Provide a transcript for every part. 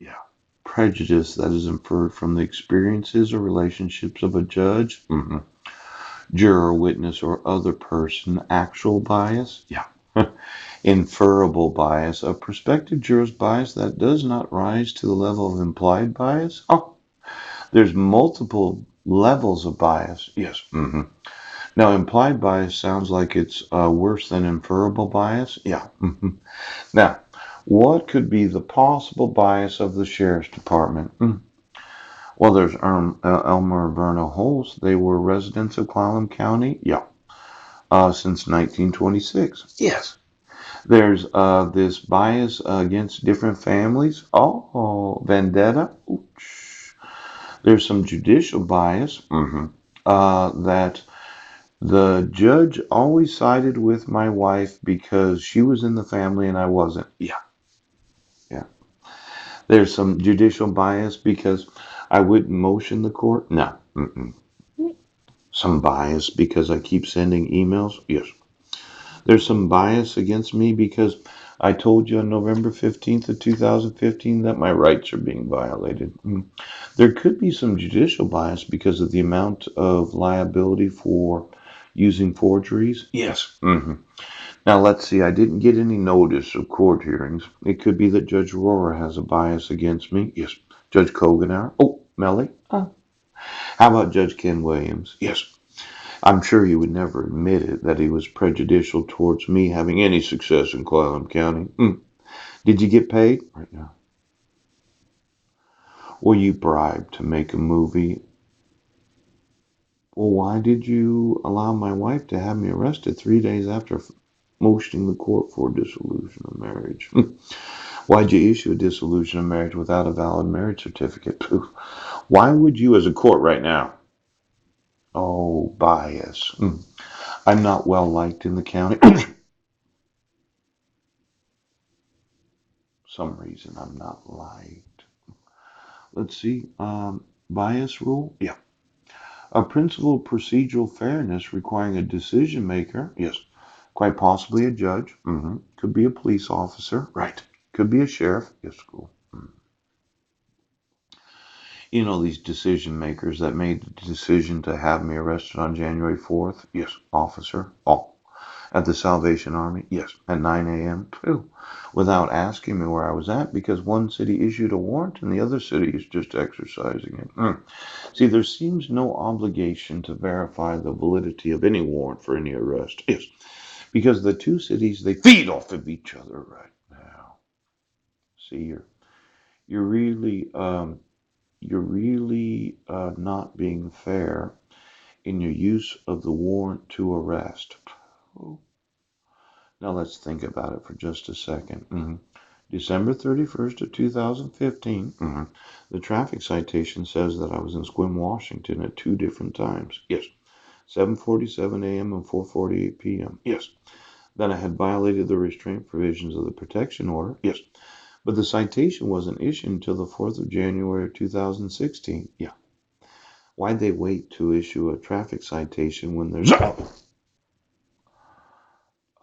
Yeah. Prejudice that is inferred from the experiences or relationships of a judge, juror, witness, or other person. Actual bias. Yeah. Inferable bias. A prospective juror's bias that does not rise to the level of implied bias. Oh, there's multiple levels of bias. Yes. Now, implied bias sounds like it's worse than inferable bias. Yeah. Now, what could be the possible bias of the sheriff's department? Well, there's Elmer and Verna Holtz. They were residents of Clallam County. Yeah. Since 1926. Yes. There's this bias against different families. Oh, vendetta. Ooch. There's some judicial bias. That the judge always sided with my wife because she was in the family and I wasn't. Yeah, yeah. There's some judicial bias because I wouldn't motion the court. No. Some bias because I keep sending emails. Yes. There's some bias against me because I told you on November 15th of 2015 that my rights are being violated. There could be some judicial bias because of the amount of liability for using forgeries. Yes. Now let's see. I didn't get any notice of court hearings. It could be that Judge Aurora has a bias against me. Yes. Judge Koganauer. Oh, Melly. How about Judge Ken Williams? Yes. I'm sure he would never admit it that he was prejudicial towards me having any success in Clallam County. Did you get paid? Right now. Were you bribed to make a movie? Well, why did you allow my wife to have me arrested 3 days after motioning the court for dissolution of marriage? Why'd you issue a dissolution of marriage without a valid marriage certificate? Why would you, as a court right now? Oh, bias. I'm not well liked in the county. Some reason I'm not liked. Let's see. Bias rule? Yeah. A principle of procedural fairness requiring a decision maker. Yes. Quite possibly a judge. Could be a police officer. Right. Could be a sheriff. Yes, cool. You know, these decision makers that made the decision to have me arrested on January 4th? Yes, officer. Oh, at the Salvation Army? Yes, at 9 a.m. too, without asking me where I was at because one city issued a warrant and the other city is just exercising it. See, there seems no obligation to verify the validity of any warrant for any arrest. Yes, because the two cities, they feed off of each other right now. See, you're really not being fair in your use of the warrant to arrest. Now let's think about it for just a second. December 31st of 2015, the traffic citation says that I was in Sequim, Washington at two different times. Yes. 7:47 a.m. and 4:48 p.m. Yes. Then I had violated the restraint provisions of the protection order. Yes. But the citation wasn't issued until the 4th of January of 2016. Yeah. Why'd they wait to issue a traffic citation when there's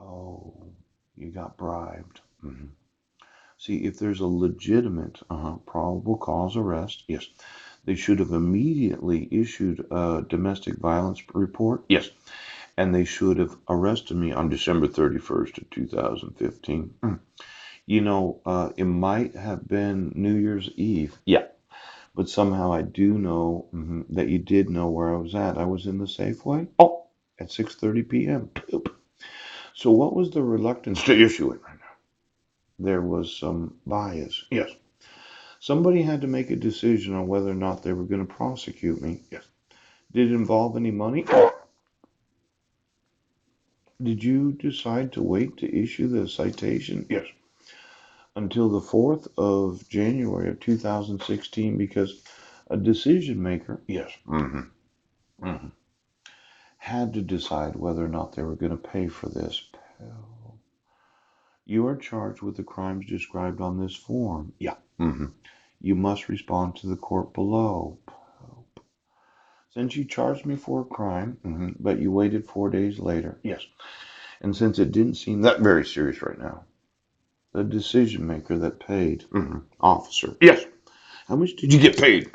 oh, you got bribed. See, if there's a legitimate probable cause arrest, yes, they should have immediately issued a domestic violence report. Yes, and they should have arrested me on December 31st of 2015. You know, it might have been New Year's Eve. Yeah, but somehow I do know that you did know where I was at. I was in the Safeway. Oh, at 6:30 p.m. Poop. So what was the reluctance to issue it? There was some bias. Yes. Somebody had to make a decision on whether or not they were going to prosecute me. Yes. Did it involve any money? Did you decide to wait to issue the citation? Yes. Until the 4th of January of 2016 because a decision maker, yes, hmm had to decide whether or not they were going to pay for this. You are charged with the crimes described on this form. Yeah. You must respond to the court below. Since you charged me for a crime, but you waited 4 days later, yes. And since it didn't seem that very serious right now, A decision maker that paid. Officer. Yes. How much did you get paid?